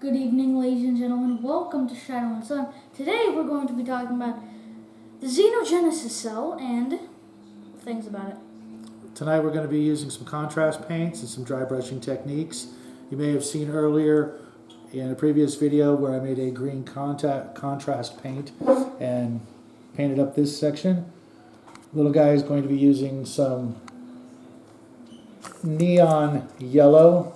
Good evening, ladies and gentlemen. Welcome to Shadow and Sun. Today we're going to be talking about the Xenogenesis Cell and things about it. Tonight we're going to be using some contrast paints and some dry brushing techniques. You may have seen earlier in a previous video where I made a green contrast paint and painted up this section. Little guy is going to be using some neon yellow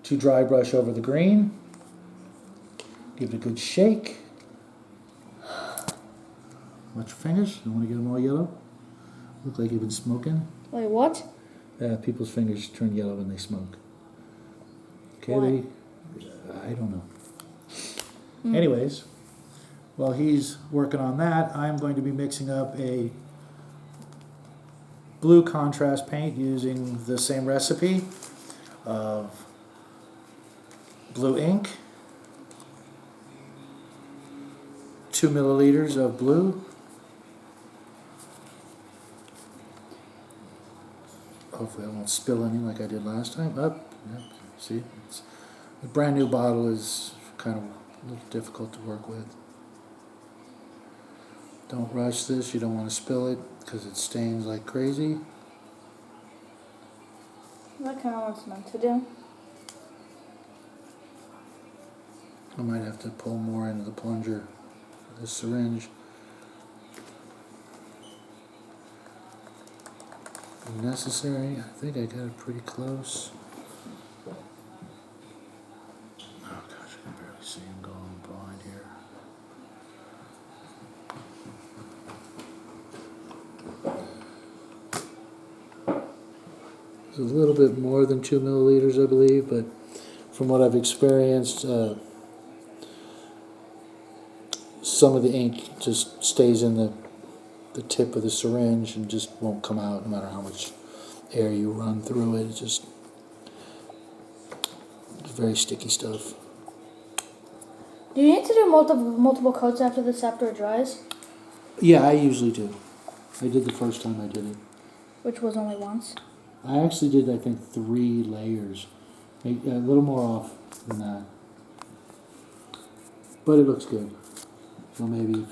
to dry brush over the green. Give it a good shake. Watch your fingers. You don't want to get them all yellow. Look like you've been smoking. Wait, what? People's fingers turn yellow when they smoke. Okay, Why? I don't know. Anyways, while he's working on that, I'm going to be mixing up a blue contrast paint using the same recipe of blue ink, 2 milliliters of blue, hopefully I won't spill any like I did last time. Up, yep. See, the brand new bottle is kind of a little difficult to work with. Don't rush this, you don't want to spill it because it stains like crazy. That kind of what it's meant to do. I might have to pull more into the plunger for this syringe. If necessary, I think I got it pretty close. Oh gosh, I can barely see him going blind here. It's a little bit more than 2 milliliters, I believe, but from what I've experienced, some of the ink just stays in the tip of the syringe and just won't come out no matter how much air you run through it. It's just very sticky stuff. Do you need to do multiple coats after it dries? Yeah, I usually do. I did the first time I did it. Which was only once? I actually did, I think, 3 layers. A little more off than that. But it looks good. So maybe if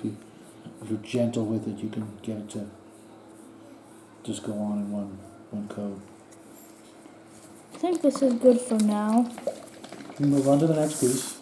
you're gentle with it, you can get it to just go on in one coat. I think this is good for now. We move on to the next piece.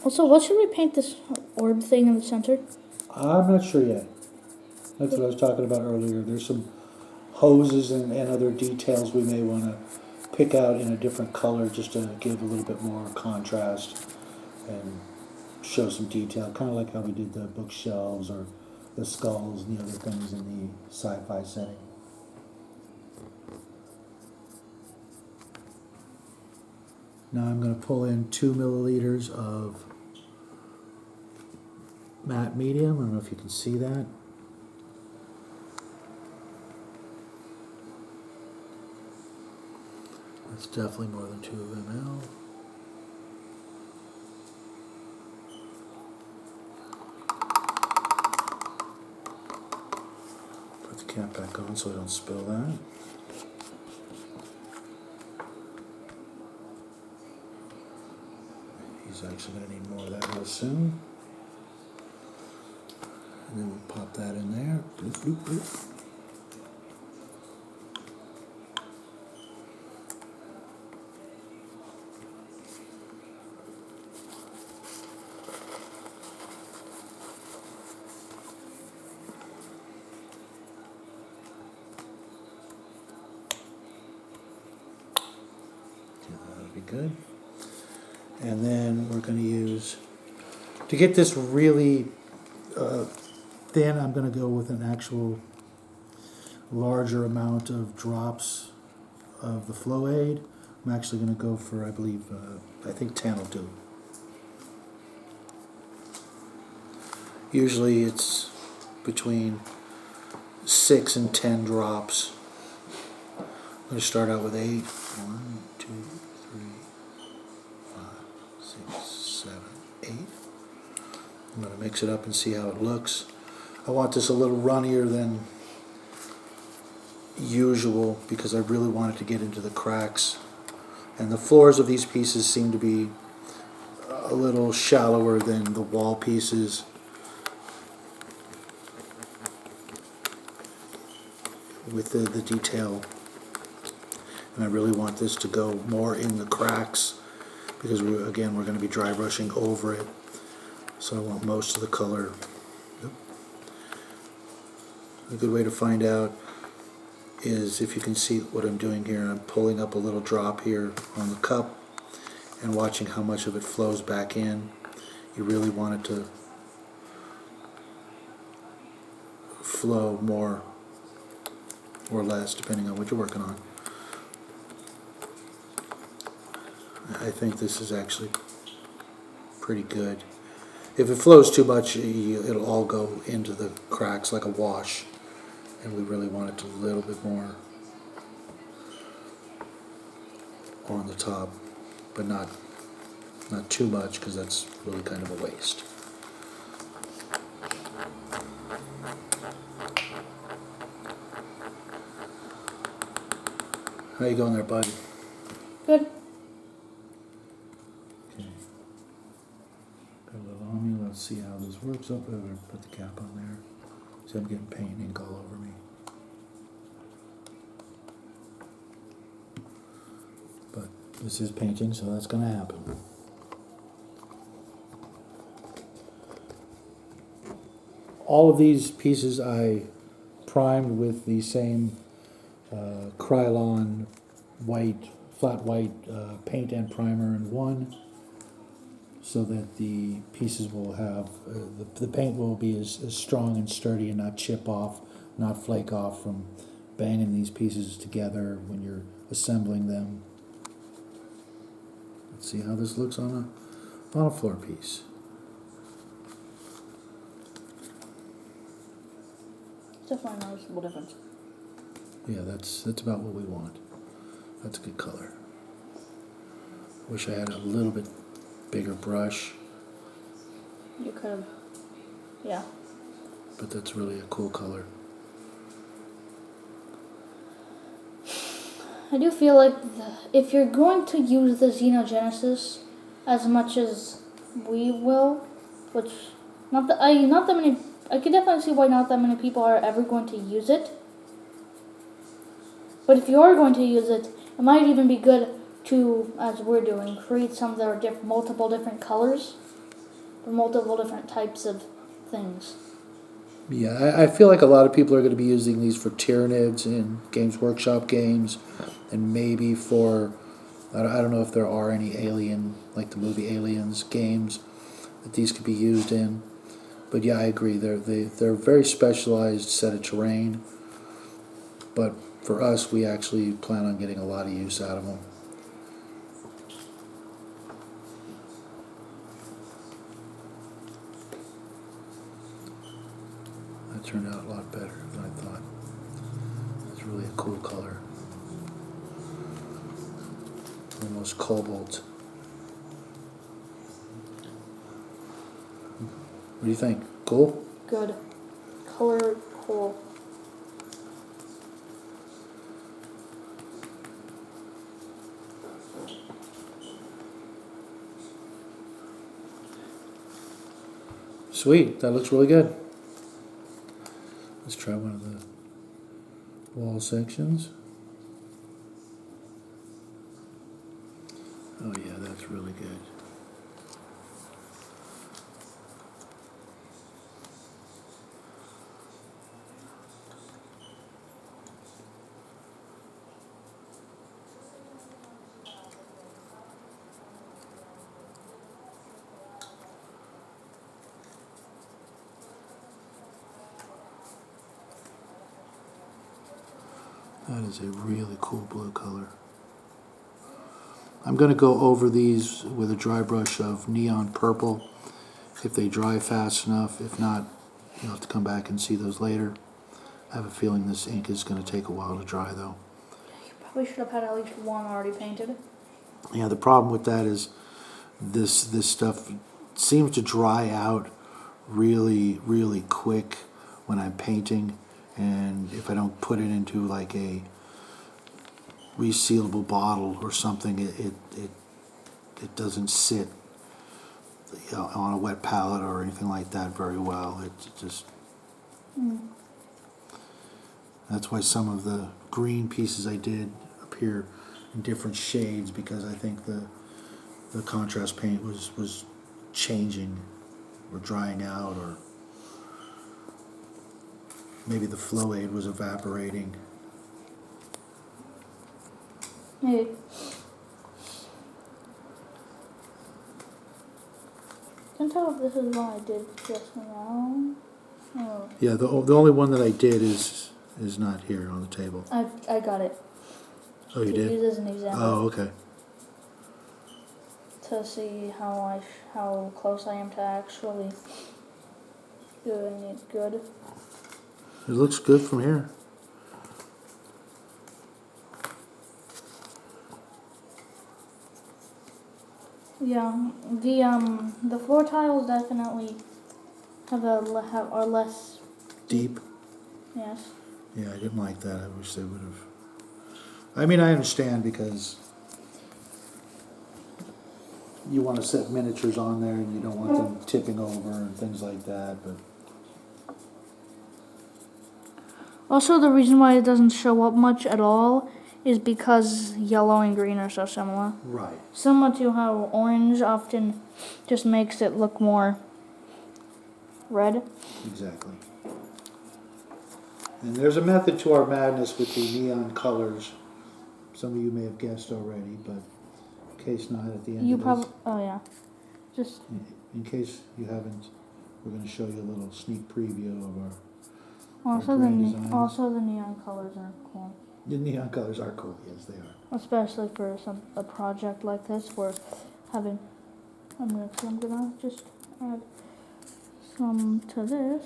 Also, what should we paint this orb thing in the center? I'm not sure yet. That's what I was talking about earlier. There's some hoses and other details we may want to pick out in a different color just to give a little bit more contrast and show some detail, kind of like how we did the bookshelves or the skulls and the other things in the sci-fi setting. Now I'm going to pull in 2 milliliters of matte medium. I don't know if you can see that. That's definitely more than 2 ml. Put the cap back on so I don't spill that. He's actually going to need more of that real soon. And then we'll pop that in there. Bloop, bloop, bloop. Yeah, that'll be good. And then we're going to use, to get this really thin, I'm going to go with an actual larger amount of drops of the Flow Aid. I'm actually going to go for, I think 10 will do. Usually it's between 6 and 10 drops. I'm going to start out with 8. 1, 2, 3, 5, 6, 7, 8. I'm going to mix it up and see how it looks. I want this a little runnier than usual because I really want it to get into the cracks. And the floors of these pieces seem to be a little shallower than the wall pieces. With the detail, and I really want this to go more in the cracks because again we're going to be dry brushing over it, so I want most of the color. A good way to find out is if you can see what I'm doing here. I'm pulling up a little drop here on the cup and watching how much of it flows back in. You really want it to flow more or less depending on what you're working on. I think this is actually pretty good. If it flows too much, it'll all go into the cracks like a wash, and we really want it a little bit more on the top, but not too much because that's really kind of a waste. How you going there, bud? Good. Okay. Got a little on me. Let's see how this works. Oh, I'm going to put the cap on there. See, I'm getting paint ink all over me. But this is painting, so that's going to happen. All of these pieces I primed with the same Krylon white, flat white paint and primer in one, so that the pieces will have, the paint will be as strong and sturdy and not chip off, not flake off from banging these pieces together when you're assembling them. Let's see how this looks on a floor piece. Definitely a noticeable difference. Yeah, that's about what we want. That's a good color. Wish I had a little bit bigger brush. You could have, yeah. But that's really a cool color. I do feel like if you're going to use the Xenogenesis as much as we will, which not that many, I could definitely see why not that many people are ever going to use it. But if you are going to use it, it might even be good to, as we're doing, create some that are multiple different colors for multiple different types of things. Yeah, I feel like a lot of people are going to be using these for Tyranids and Games Workshop games, and maybe for, I don't know if there are any Alien, like the movie Aliens games, that these could be used in. But yeah, I agree. They're a very specialized set of terrain. But for us, we actually plan on getting a lot of use out of them. That turned out a lot better than I thought. It's really a cool color. Almost cobalt. What do you think? Cool? Good. Color cool. Sweet, that looks really good. Let's try one of the wall sections. Oh yeah, that's really good. That is a really cool blue color. I'm going to go over these with a dry brush of neon purple if they dry fast enough. If not, you'll have to come back and see those later. I have a feeling this ink is going to take a while to dry though. You probably should have had at least one already painted. Yeah, the problem with that is this stuff seems to dry out really, really quick when I'm painting, and if I don't put it into like a resealable bottle or something, it doesn't sit, you know, on a wet palette or anything like that very well. It just that's why some of the green pieces I did appear in different shades, because I think the contrast paint was changing or drying out, or maybe the flow aid was evaporating. Maybe. Can't tell if this is what I did just now. Oh. Yeah, the only one that I did is not here on the table. I got it. Oh, you To did? use as an example. Oh, okay. To see how close I am to actually doing it good. It looks good from here. Yeah, the floor tiles definitely are less Deep. yes. Yeah, I didn't like that. I wish they would have. I mean, I understand because you want to set miniatures on there and you don't want them tipping over and things like that, but Also, the reason why it doesn't show up much at all is because yellow and green are so similar. right. Similar to how orange often just makes it look more red. Exactly. And there's a method to our madness with the neon colors. Some of you may have guessed already, but in case not, at the end You of probably, this, oh yeah, just in case you haven't, we're going to show you a little sneak preview of our also grand designs. also the neon colors are cool, The neon colors are cool, yes they are. especially for a project like this where having. I'm gonna just add some to this.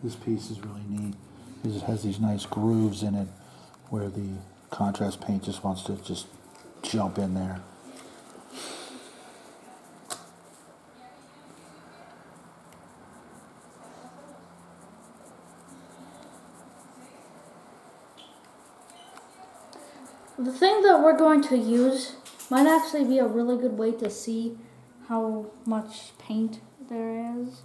This piece is really neat because it has these nice grooves in it where the contrast paint just wants to just jump in there. The thing that we're going to use might actually be a really good way to see how much paint there is.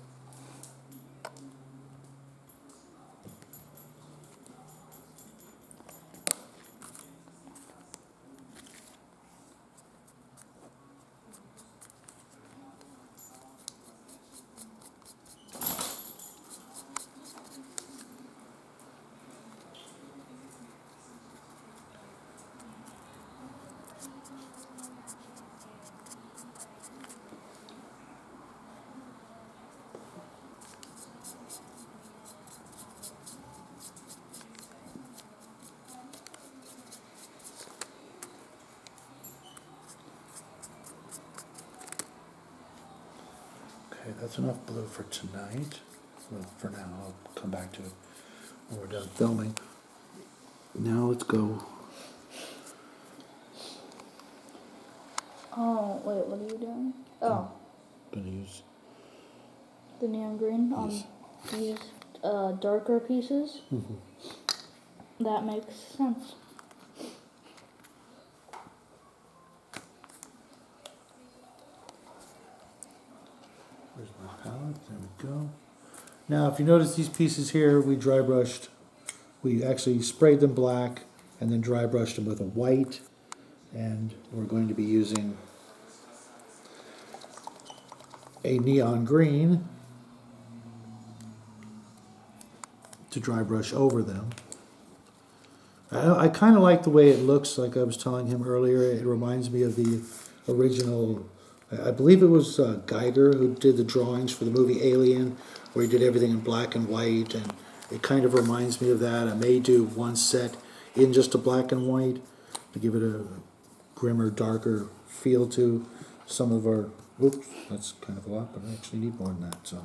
Okay, that's enough blue for tonight. Well, for now, I'll come back to it when we're done filming. Now let's go. Oh, wait, what are you doing? Oh, Gonna use the neon green on Yes. these darker pieces. Mm-hmm. That makes sense. Where's my palette? There we go. Now, if you notice these pieces here, we dry brushed. We actually sprayed them black and then dry brushed them with a white. And we're going to be using a neon green to dry brush over them. I kind of like the way it looks, like I was telling him earlier. It reminds me of the original, I believe it was Geiger who did the drawings for the movie Alien, where he did everything in black and white, and it kind of reminds me of that. I may do one set in just a black and white to give it a grimmer, darker feel to some of our, oops, that's kind of a lot, but I actually need more than that. So.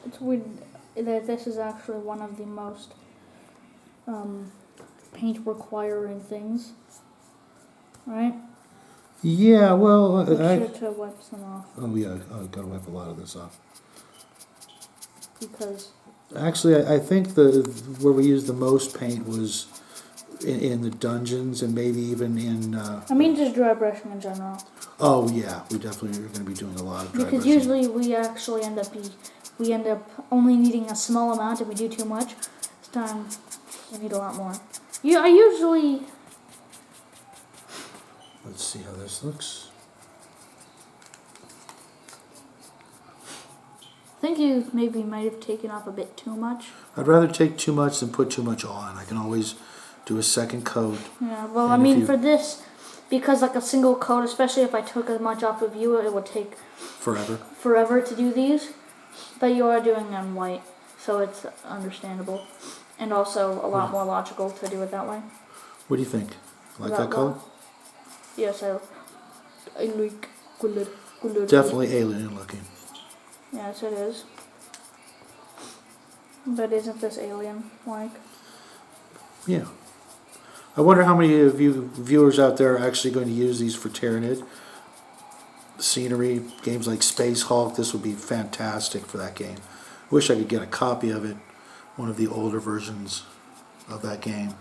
It's weird that this is actually one of the most paint requiring things, right? Yeah, well, Make sure to wipe some off. Oh yeah, I've got to wipe a lot of this off. Because actually, I think where we used the most paint was in the dungeons and maybe even in. I mean, just dry brushing in general. Oh yeah, we definitely are going to be doing a lot of dry because brushing. usually we actually end up only needing a small amount. If we do too much, this time we need a lot more. I usually. Let's see how this looks. I think you maybe might have taken off a bit too much. I'd rather take too much than put too much on. I can always do a second coat. Yeah, well, I mean, for this, because like a single coat, especially if I took as much off of you, it would take forever to do these. But you are doing them white, so it's understandable. And also a lot more logical to do it that way. What do you think? Like that color? Yes, I like color. Definitely alien looking. Yes, it is. But isn't this alien-like? Yeah. I wonder how many of you viewers out there are actually going to use these for Tyranid. Scenery, games like Space Hulk, this would be fantastic for that game. Wish I could get a copy of it, one of the older versions of that game.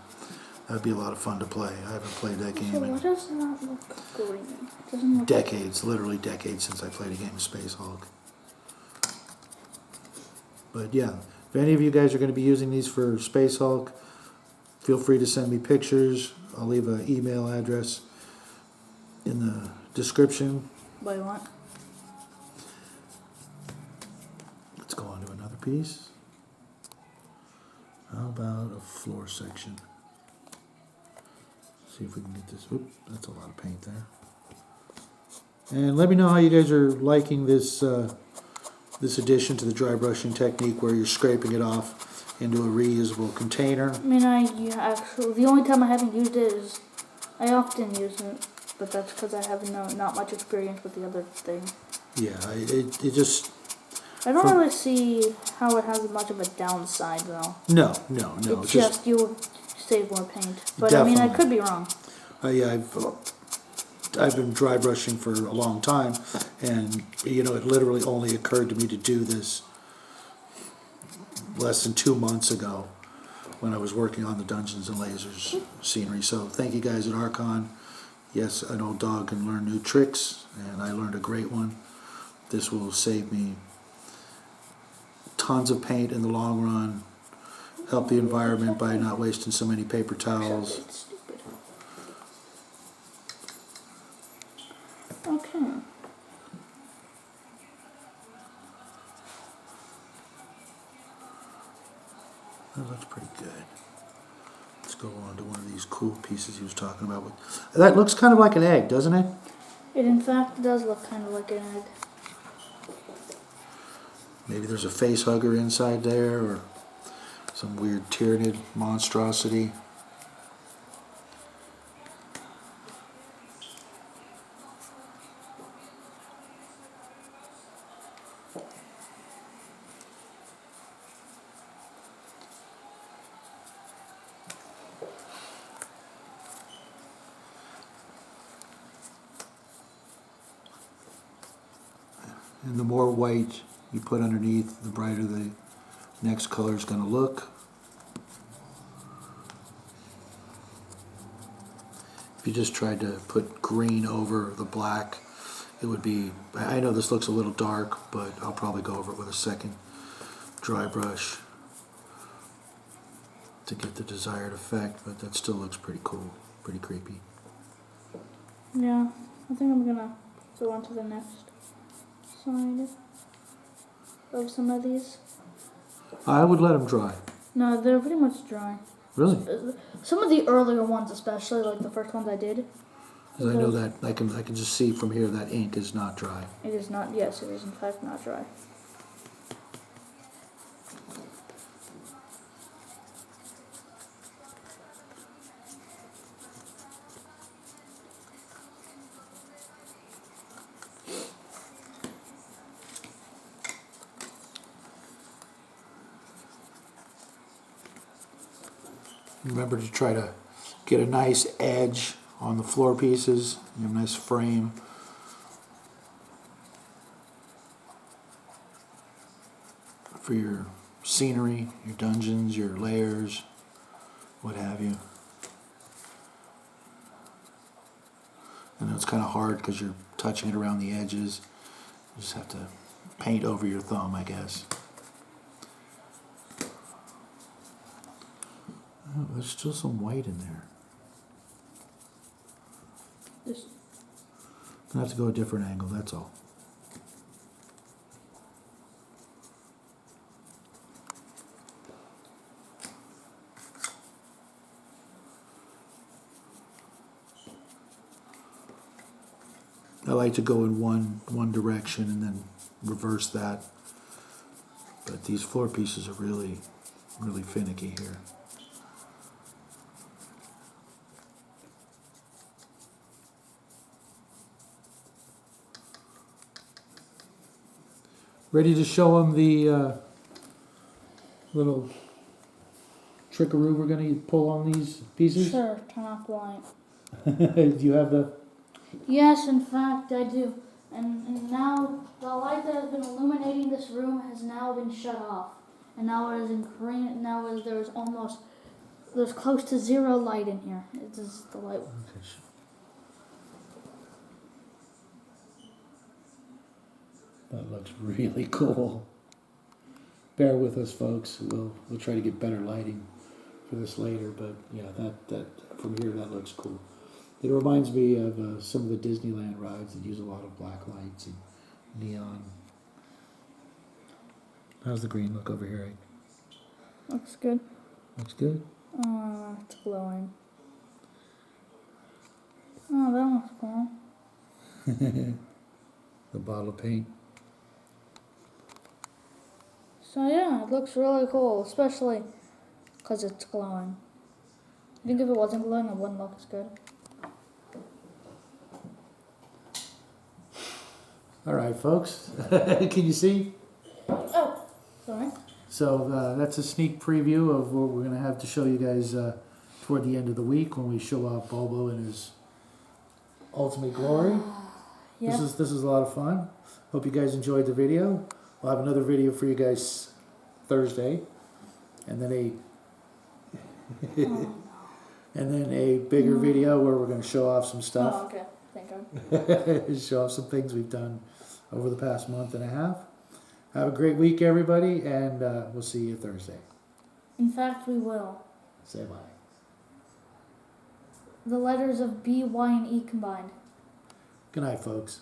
That'd be a lot of fun to play. I haven't played that game So in what does that look green? It doesn't look decades, literally decades since I played a game of Space Hulk. But yeah, if any of you guys are going to be using these for Space Hulk, feel free to send me pictures. I'll leave an email address in the description. What do you want? Let's go on to another piece. How about a floor section? See if we can get this. Oop, that's a lot of paint there. And let me know how you guys are liking this this addition to the dry brushing technique, where you're scraping it off into a reusable container. I mean, actually, the only time I haven't used it is, I often use it, but that's because I have not much experience with the other thing. Yeah, it just... I don't really see how it has much of a downside, though. No. It's just you save more paint. But Definitely. I mean, I could be wrong. Yeah, I've been dry brushing for a long time, and it literally only occurred to me to do this less than 2 months ago when I was working on the Dungeons and Lasers scenery. So thank you guys at Archon. Yes, an old dog can learn new tricks, and I learned a great one. This will save me tons of paint in the long run, help the environment by not wasting so many paper towels. It's stupid. Okay. That looks pretty good. Let's go on to one of these cool pieces he was talking about. That looks kind of like an egg, doesn't it? It in fact does look kind of like an egg. Maybe there's a face hugger inside there, or some weird Tyranid monstrosity. And the more white you put underneath, the brighter the next color is going to look. If you just tried to put green over the black, it would be, I know this looks a little dark, but I'll probably go over it with a second dry brush to get the desired effect, but that still looks pretty cool, pretty creepy. Yeah, I think I'm gonna go on to the next side of some of these. I would let them dry. No, they're pretty much dry. Really? Some of the earlier ones, especially like the first ones I did. Because I know that I can just see from here that ink is not dry. It is not. Yes, it is in fact not dry. Remember to try to get a nice edge on the floor pieces, a nice frame. For your scenery, your dungeons, your layers, what have you. I know it's kind of hard because you're touching it around the edges. You just have to paint over your thumb, I guess. Oh, there's still some white in there. Just I have to go a different angle, that's all. I like to go in one direction and then reverse that. But these floor pieces are really finicky here. Ready to show them the little trickaroo we're going to pull on these pieces? sure, turn off the light. Do you have the... Yes, in fact, I do. And now the light that has been illuminating this room has now been shut off. And now it is in green. Now there's close to zero light in here. It is the light. Okay. That looks really cool. Bear with us, folks. We'll try to get better lighting for this later, but yeah, that from here that looks cool. It reminds me of some of the Disneyland rides that use a lot of black lights and neon. How's the green look over here? Looks good. Looks good. Oh, it's glowing. Oh, that looks cool. The bottle of paint. So yeah, it looks really cool, especially because it's glowing. I think if it wasn't glowing, it wouldn't look as good. All right, folks. Can you see? Oh, sorry. So that's a sneak preview of what we're going to have to show you guys toward the end of the week when we show off Bobo in his ultimate glory. Yep. This is a lot of fun. Hope you guys enjoyed the video. We'll have another video for you guys Thursday, and then a bigger video where we're going to show off some stuff. Oh, okay. Thank God. Show off some things we've done over the past month and a half. Have a great week, everybody, and we'll see you Thursday. In fact, we will. Say bye. The letters of B, Y, and E combined. Good night, folks.